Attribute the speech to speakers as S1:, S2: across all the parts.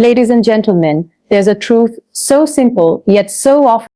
S1: Ladies and gentlemen, there's a truth so simple yet so often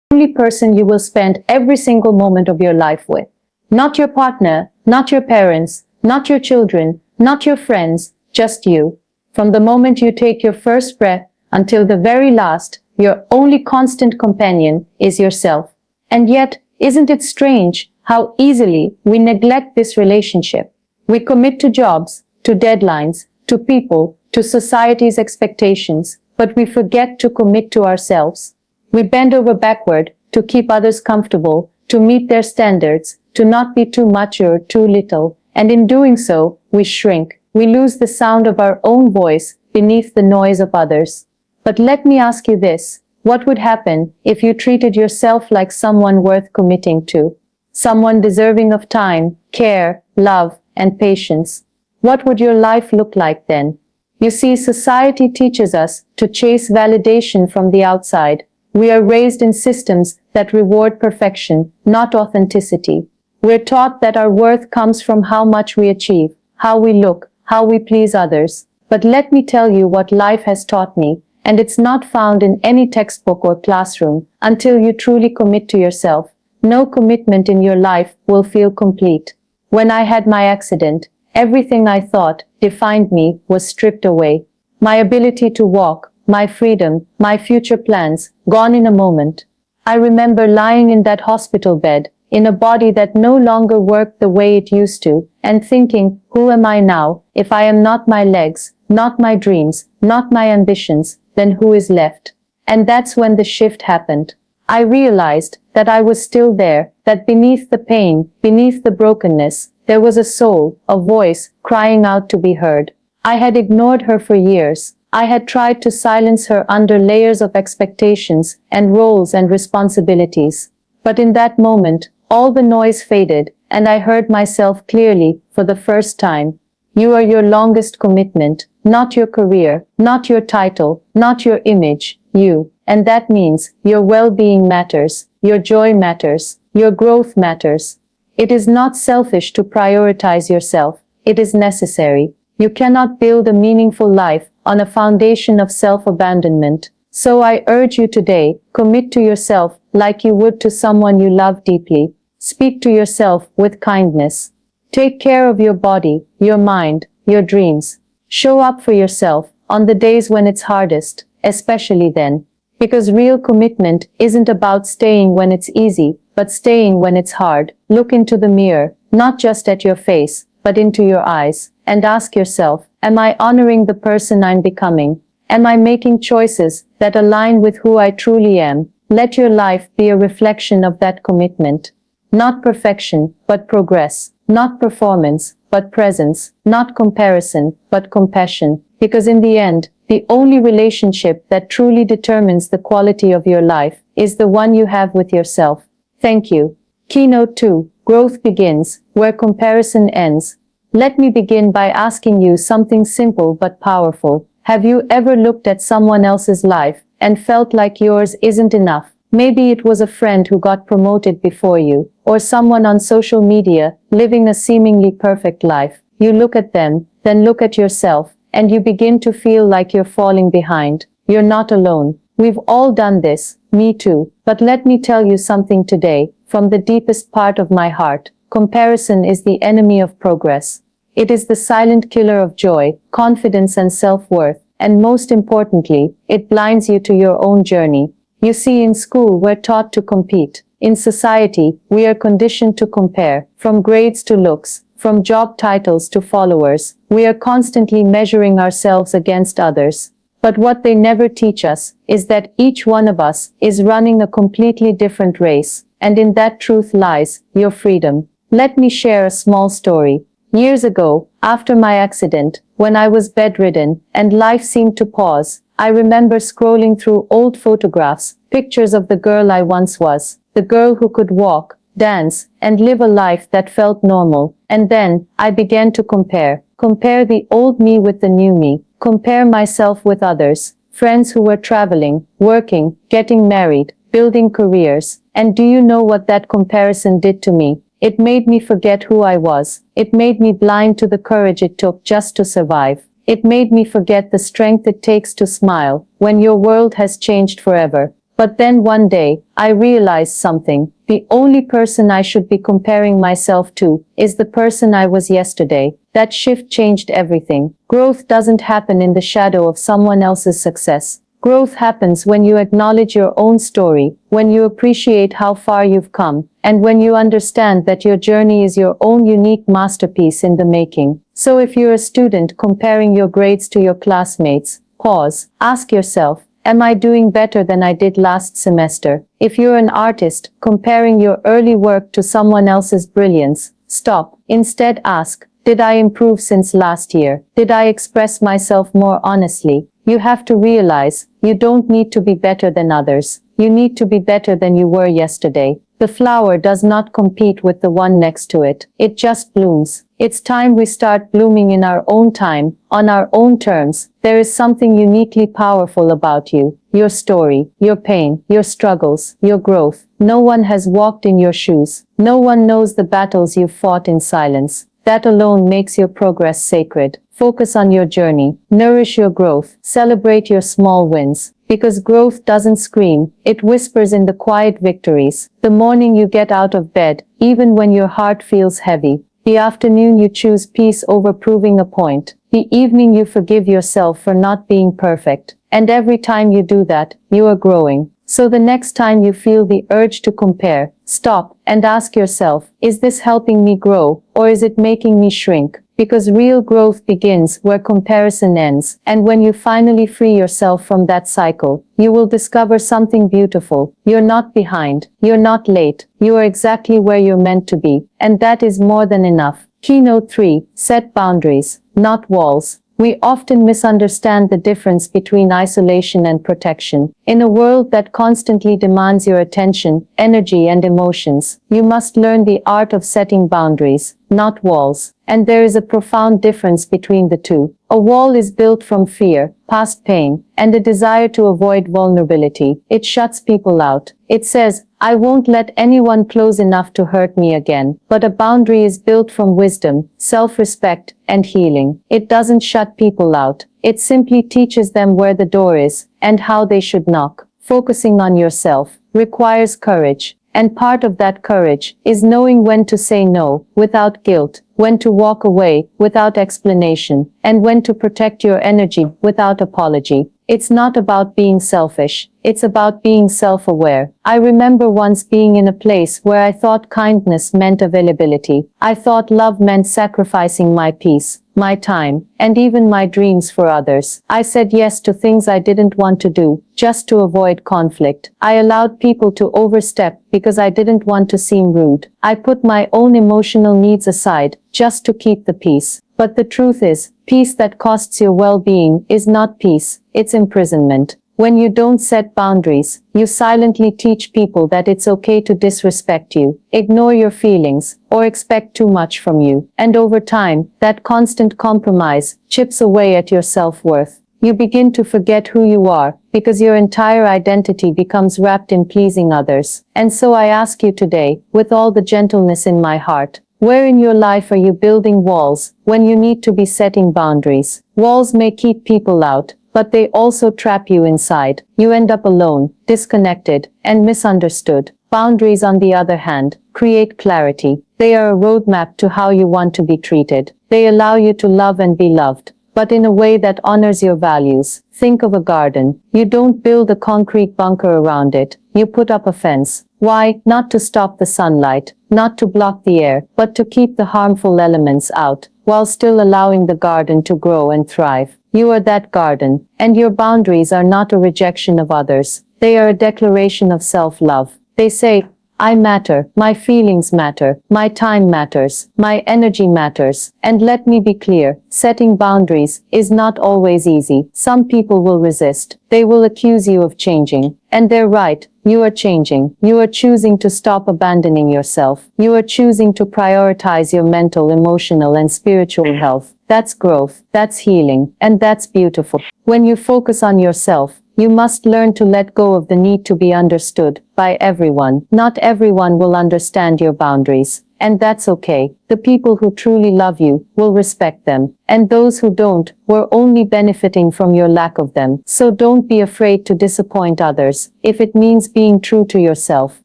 S1: the only person you will spend every single moment of your life with. Not your partner, not your parents, not your children, not your friends, just you. From the moment you take your first breath until the very last, your only constant companion is yourself. And yet, isn't it strange how easily we neglect this relationship? We commit to jobs, to deadlines, to people, to society's expectations, but we forget to commit to ourselves. We bend over backward to keep others comfortable, to meet their standards, to not be too much or too little, and in doing so, we shrink. We lose the sound of our own voice beneath the noise of others. But let me ask you this, what would happen if you treated yourself like someone worth committing to? Someone deserving of time, care, love, and patience? What would your life look like then? You see, society teaches us to chase validation from the outside. We are raised in systems that reward perfection, not authenticity. We're taught that our worth comes from how much we achieve, how we look, how we please others. But let me tell you what life has taught me, and it's not found in any textbook or classroom. Until you truly commit to yourself, no commitment in your life will feel complete. When I had my accident, everything I thought defined me was stripped away. My ability to walk, my freedom, my future plans, gone in a moment. I remember lying in that hospital bed, in a body that no longer worked the way it used to, and thinking, who am I now, if I am not my legs, not my dreams, not my ambitions, then who is left? And that's when the shift happened. I realized that I was still there, that beneath the pain, beneath the brokenness, there was a soul, a voice, crying out to be heard. I had ignored her for years. I had tried to silence her under layers of expectations and roles and responsibilities. But in that moment, all the noise faded, and I heard myself clearly for the first time. You are your longest commitment, not your career, not your title, not your image, you. And that means your well-being matters, your joy matters, your growth matters. It is not selfish to prioritize yourself. It is necessary. You cannot build a meaningful life on a foundation of self-abandonment. So I urge you today, commit to yourself like you would to someone you love deeply. Speak to yourself with kindness. Take care of your body, your mind, your dreams. Show up for yourself on the days when it's hardest, especially then. Because real commitment isn't about staying when it's easy, but staying when it's hard. Look into the mirror, not just at your face, but into your eyes, and ask yourself, am I honoring the person I'm becoming? Am I making choices that align with who I truly am? Let your life be a reflection of that commitment. Not perfection, but progress. Not performance, but presence. Not comparison, but compassion. Because in the end, the only relationship that truly determines the quality of your life is the one you have with yourself. Thank you. Keynote 2. Growth begins where comparison ends. Let me begin by asking you something simple but powerful. Have you ever looked at someone else's life and felt like yours isn't enough? Maybe it was a friend who got promoted before you, or someone on social media living a seemingly perfect life. You look at them, then look at yourself, and you begin to feel like you're falling behind. You're not alone. We've all done this, me too. But let me tell you something today, from the deepest part of my heart. Comparison is the enemy of progress. It is the silent killer of joy, confidence and self-worth, and most importantly, it blinds you to your own journey. You see, in school we're taught to compete. In society, we are conditioned to compare, from grades to looks, from job titles to followers. We are constantly measuring ourselves against others. But what they never teach us is that each one of us is running a completely different race, and in that truth lies your freedom. Let me share a small story. Years ago, after my accident, when I was bedridden and life seemed to pause, I remember scrolling through old photographs, pictures of the girl I once was, the girl who could walk, dance, and live a life that felt normal. And then, I began to compare the old me with the new me, compare myself with others, friends who were traveling, working, getting married, building careers. And do you know what that comparison did to me? It made me forget who I was. It made me blind to the courage it took just to survive. It made me forget the strength it takes to smile when your world has changed forever. But then one day, I realized something. The only person I should be comparing myself to is the person I was yesterday. That shift changed everything. Growth doesn't happen in the shadow of someone else's success. Growth happens when you acknowledge your own story, when you appreciate how far you've come, and when you understand that your journey is your own unique masterpiece in the making. So if you're a student comparing your grades to your classmates, pause, ask yourself, am I doing better than I did last semester? If you're an artist, comparing your early work to someone else's brilliance, stop. Instead ask, did I improve since last year? Did I express myself more honestly? You have to realize, you don't need to be better than others. You need to be better than you were yesterday. The flower does not compete with the one next to it. It just blooms. It's time we start blooming in our own time, on our own terms. There is something uniquely powerful about you. Your story, your pain, your struggles, your growth. No one has walked in your shoes. No one knows the battles you've fought in silence. That alone makes your progress sacred. Focus on your journey. Nourish your growth. Celebrate your small wins. Because growth doesn't scream, it whispers in the quiet victories. The morning you get out of bed, even when your heart feels heavy. The afternoon you choose peace over proving a point. The evening you forgive yourself for not being perfect. And every time you do that, you are growing. So the next time you feel the urge to compare, stop and ask yourself, is this helping me grow, or is it making me shrink? Because real growth begins where comparison ends, and when you finally free yourself from that cycle, you will discover something beautiful. You're not behind, you're not late, you are exactly where you're meant to be, and that is more than enough. Keynote 3. Set boundaries, not walls. We often misunderstand the difference between isolation and protection. In a world that constantly demands your attention, energy, and emotions, you must learn the art of setting boundaries, not walls. And there is a profound difference between the two. A wall is built from fear, past pain, and a desire to avoid vulnerability. It shuts people out. It says, I won't let anyone close enough to hurt me again. But a boundary is built from wisdom, self-respect, and healing. It doesn't shut people out. It simply teaches them where the door is, and how they should knock. Focusing on yourself requires courage. And part of that courage is knowing when to say no, without guilt, when to walk away, without explanation, and when to protect your energy, without apology. It's not about being selfish. It's about being self-aware. I remember once being in a place where I thought kindness meant availability. I thought love meant sacrificing my peace, my time, and even my dreams for others. I said yes to things I didn't want to do, just to avoid conflict. I allowed people to overstep because I didn't want to seem rude. I put my own emotional needs aside, just to keep the peace. But the truth is, peace that costs your well-being is not peace, it's imprisonment. When you don't set boundaries, you silently teach people that it's okay to disrespect you, ignore your feelings, or expect too much from you. And over time, that constant compromise chips away at your self-worth. You begin to forget who you are, because your entire identity becomes wrapped in pleasing others. And so I ask you today, with all the gentleness in my heart, where in your life are you building walls when you need to be setting boundaries? Walls may keep people out, but they also trap you inside. You end up alone, disconnected, and misunderstood. Boundaries, on the other hand, create clarity. They are a roadmap to how you want to be treated. They allow you to love and be loved, but in a way that honors your values. Think of a garden. You don't build a concrete bunker around it. You put up a fence. Why? Not to stop the sunlight, not to block the air, but to keep the harmful elements out, while still allowing the garden to grow and thrive. You are that garden, and your boundaries are not a rejection of others. They are a declaration of self-love. They say, I matter, my feelings matter, my time matters, my energy matters. And let me be clear, setting boundaries is not always easy. Some people will resist. They will accuse you of changing. And they're right, you are changing. You are choosing to stop abandoning yourself. You are choosing to prioritize your mental, emotional, and spiritual health. That's growth, that's healing, and that's beautiful. When you focus on yourself, you must learn to let go of the need to be understood by everyone. Not everyone will understand your boundaries, and that's okay. The people who truly love you will respect them, and those who don't were only benefiting from your lack of them. So don't be afraid to disappoint others. If it means being true to yourself,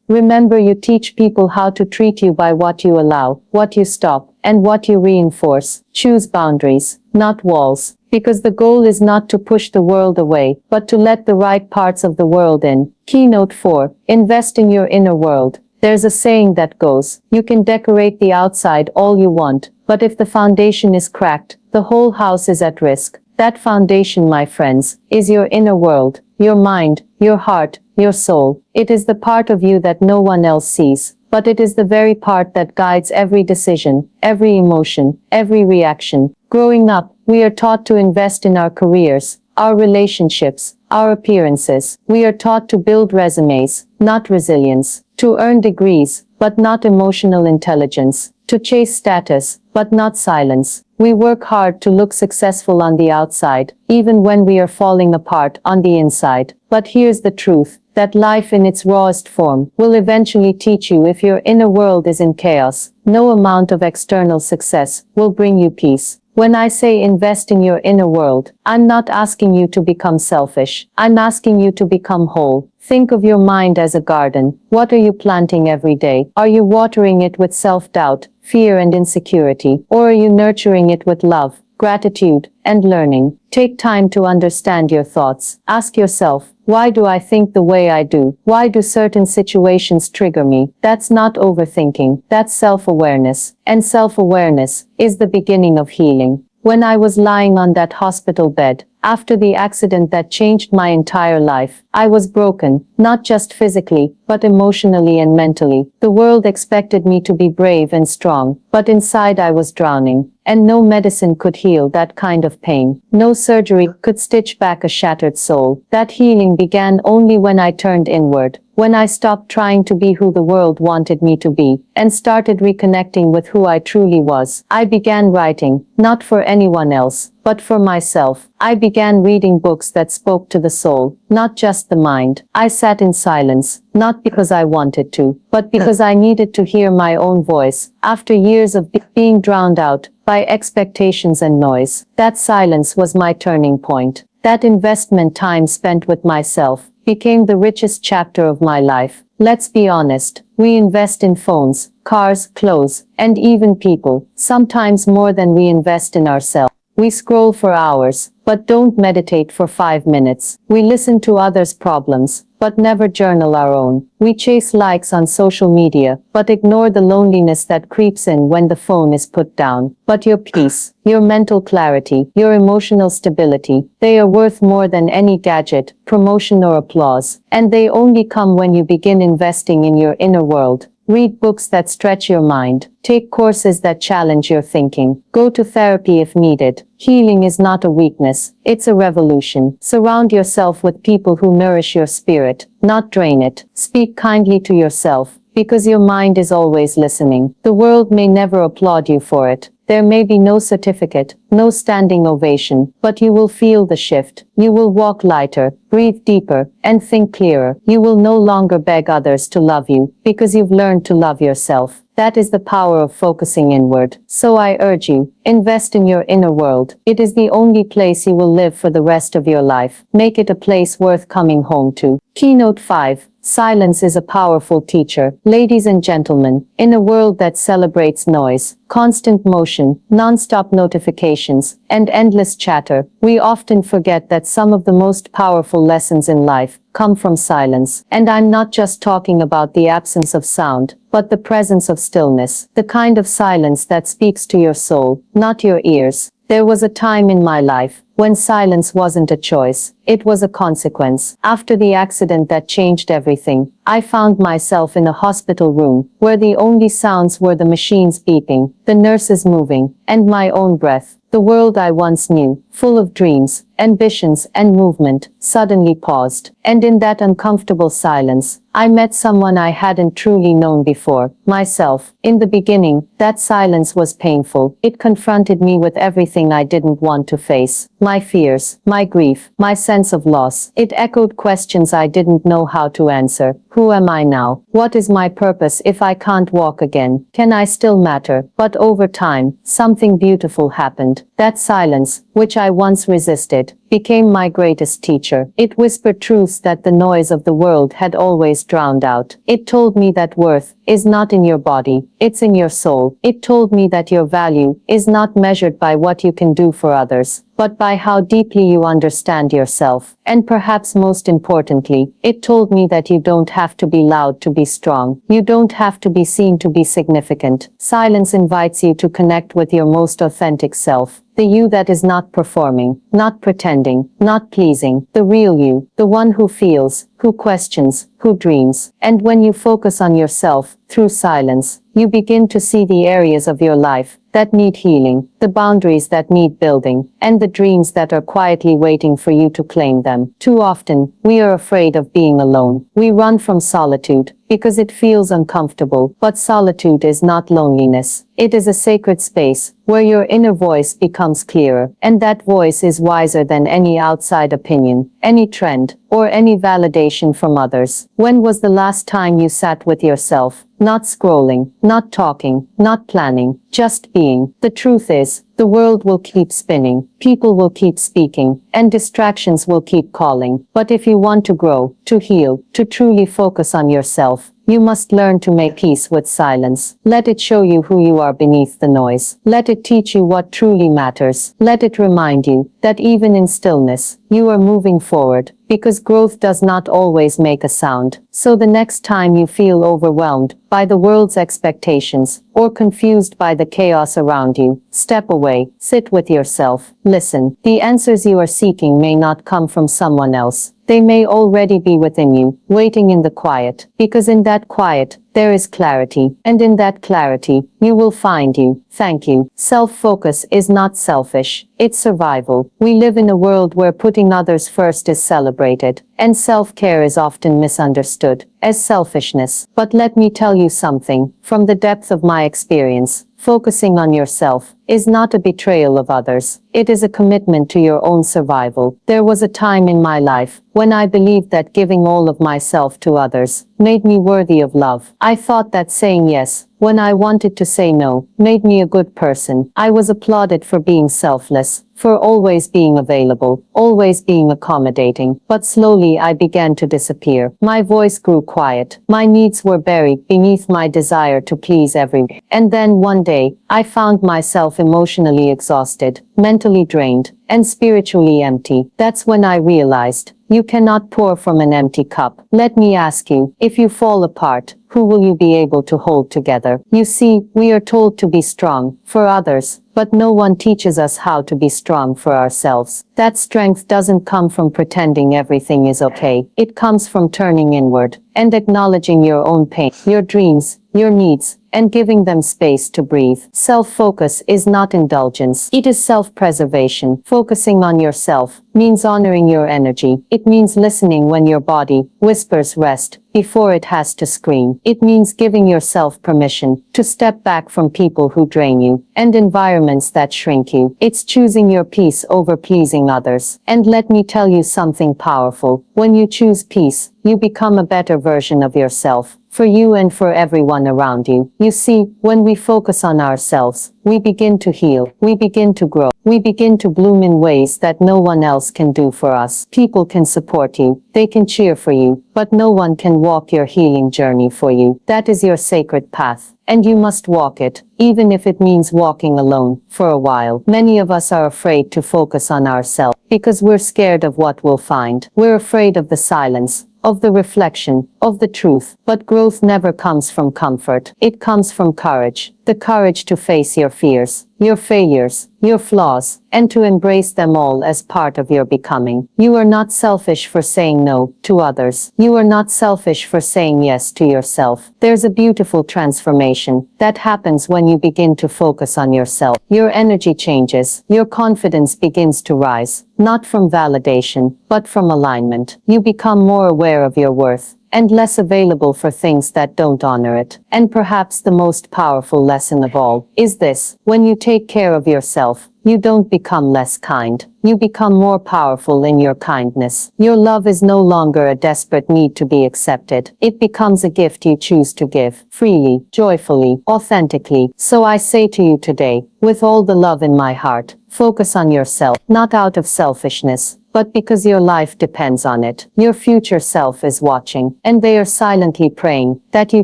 S1: remember you teach people how to treat you by what you allow, what you stop, and what you reinforce. Choose boundaries, not walls. Because the goal is not to push the world away, but to let the right parts of the world in. Keynote 4. Invest in your inner world. There's a saying that goes, you can decorate the outside all you want, but if the foundation is cracked, the whole house is at risk. That foundation, my friends, is your inner world, your mind, your heart, your soul. It is the part of you that no one else sees, but it is the very part that guides every decision, every emotion, every reaction. Growing up, we are taught to invest in our careers, our relationships, our appearances. We are taught to build resumes, not resilience, to earn degrees, but not emotional intelligence, to chase status, but not silence. We work hard to look successful on the outside, even when we are falling apart on the inside. But here's the truth, that life in its rawest form will eventually teach you if your inner world is in chaos. No amount of external success will bring you peace. When I say invest in your inner world, I'm not asking you to become selfish. I'm asking you to become whole. Think of your mind as a garden. What are you planting every day? Are you watering it with self-doubt, fear and insecurity? Or are you nurturing it with love, gratitude, and learning? Take time to understand your thoughts. Ask yourself, why do I think the way I do? Why do certain situations trigger me? That's not overthinking. That's self-awareness. And self-awareness is the beginning of healing. When I was lying on that hospital bed, after the accident that changed my entire life, I was broken, not just physically, but emotionally and mentally. The world expected me to be brave and strong, but inside I was drowning. And no medicine could heal that kind of pain. No surgery could stitch back a shattered soul. That healing began only when I turned inward, when I stopped trying to be who the world wanted me to be, and started reconnecting with who I truly was. I began writing, not for anyone else, but for myself. I began reading books that spoke to the soul, not just the mind. I sat in silence, not because I wanted to, but because I needed to hear my own voice. After years of being drowned out by expectations and noise, that silence was my turning point. That investment time spent with myself became the richest chapter of my life. Let's be honest, we invest in phones, cars, clothes, and even people, sometimes more than we invest in ourselves. We scroll for hours, but don't meditate for 5 minutes. We listen to others' problems, but never journal our own. We chase likes on social media, but ignore the loneliness that creeps in when the phone is put down. But your peace, your mental clarity, your emotional stability, they are worth more than any gadget, promotion or applause. And they only come when you begin investing in your inner world. Read books that stretch your mind. Take courses that challenge your thinking. Go to therapy if needed. Healing is not a weakness, it's a revolution. Surround yourself with people who nourish your spirit, not drain it. Speak kindly to yourself, because your mind is always listening. The world may never applaud you for it. There may be no certificate, no standing ovation, but you will feel the shift. You will walk lighter, breathe deeper, and think clearer. You will no longer beg others to love you, because you've learned to love yourself. That is the power of focusing inward. So I urge you, invest in your inner world. It is the only place you will live for the rest of your life. Make it a place worth coming home to. Keynote 5. Silence is a powerful teacher. Ladies and gentlemen, in a world that celebrates noise, constant motion, non-stop notifications, and endless chatter, we often forget that some of the most powerful lessons in life come from silence. And I'm not just talking about the absence of sound, but the presence of stillness, the kind of silence that speaks to your soul, not your ears. There was a time in my life when silence wasn't a choice, it was a consequence. After the accident that changed everything, I found myself in a hospital room where the only sounds were the machines beeping, the nurses moving, and my own breath. The world I once knew full of dreams, ambitions, and movement, suddenly paused. And in that uncomfortable silence, I met someone I hadn't truly known before, myself. In the beginning, that silence was painful. It confronted me with everything I didn't want to face. My fears, my grief, my sense of loss. It echoed questions I didn't know how to answer. Who am I now? What is my purpose if I can't walk again? Can I still matter? But over time, something beautiful happened. That silence, which I once resisted, became my greatest teacher. It whispered truths that the noise of the world had always drowned out. It told me that worth is not in your body, it's in your soul. It told me that your value is not measured by what you can do for others, but by how deeply you understand yourself. And perhaps most importantly, it told me that you don't have to be loud to be strong. You don't have to be seen to be significant. Silence invites you to connect with your most authentic self. The you that is not performing, not pretending, not pleasing, the real you, the one who feels, who questions, who dreams. And when you focus on yourself, through silence, you begin to see the areas of your life that need healing, the boundaries that need building, and the dreams that are quietly waiting for you to claim them. Too often, we are afraid of being alone. We run from solitude because it feels uncomfortable, but solitude is not loneliness. It is a sacred space where your inner voice becomes clearer, and that voice is wiser than any outside opinion, any trend, or any validation from others. When was the last time you sat with yourself? Not scrolling, not talking, not planning, just being. The truth is, the world will keep spinning, people will keep speaking, and distractions will keep calling. But if you want to grow, to heal, to truly focus on yourself, you must learn to make peace with silence. Let it show you who you are beneath the noise. Let it teach you what truly matters. Let it remind you that even in stillness, you are moving forward, because growth does not always make a sound. So the next time you feel overwhelmed by the world's expectations, or confused by the chaos around you, step away, sit with yourself, listen. The answers you are seeking may not come from someone else. They may already be within you, waiting in the quiet, because in that quiet, there is clarity, and in that clarity, you will find you. Thank you. Self-focus is not selfish, it's survival. We live in a world where putting others first is celebrated, and self-care is often misunderstood as selfishness. But let me tell you something, from the depth of my experience, focusing on yourself is not a betrayal of others. It is a commitment to your own survival. There was a time in my life when I believed that giving all of myself to others made me worthy of love. I thought that saying yes when I wanted to say no made me a good person. I was applauded for being selfless, for always being available, always being accommodating. But slowly I began to disappear. My voice grew quiet. My needs were buried beneath my desire to please everyone. And then one day, I found myself emotionally exhausted, mentally drained, and spiritually empty. That's when I realized, you cannot pour from an empty cup. Let me ask you, if you fall apart, who will you be able to hold together? You see, we are told to be strong for others, but no one teaches us how to be strong for ourselves. That strength doesn't come from pretending everything is okay. It comes from turning inward and acknowledging your own pain, your dreams, your needs, and giving them space to breathe. Self-focus is not indulgence. It is self-preservation. Focusing on yourself means honoring your energy. It means listening when your body whispers rest before it has to scream. It means giving yourself permission to step back from people who drain you and environments that shrink you. It's choosing your peace over pleasing others. And let me tell you something powerful. When you choose peace, you become a better version of yourself, for you and for everyone around you. You see, when we focus on ourselves, we begin to heal, we begin to grow, we begin to bloom in ways that no one else can do for us. People can support you, they can cheer for you, but no one can walk your healing journey for you. That is your sacred path, and you must walk it, even if it means walking alone, for a while. Many of us are afraid to focus on ourselves, because we're scared of what we'll find. We're afraid of the silence, of the reflection, of the truth. But growth never comes from comfort. It comes from courage. The courage to face your fears, your failures, your flaws, and to embrace them all as part of your becoming. You are not selfish for saying no to others. You are not selfish for saying yes to yourself. There's a beautiful transformation that happens when you begin to focus on yourself. Your energy changes. Your confidence begins to rise, not from validation, but from alignment. You become more aware of your worth and less available for things that don't honor it. And perhaps the most powerful lesson of all is this: when you take care of yourself, you don't become less kind. You become more powerful in your kindness. Your love is no longer a desperate need to be accepted. It becomes a gift you choose to give, freely, joyfully, authentically. So I say to you today, with all the love in my heart, focus on yourself, not out of selfishness, but because your life depends on it. Your future self is watching, and they are silently praying that you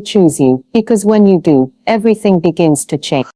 S1: choose you, because when you do, everything begins to change.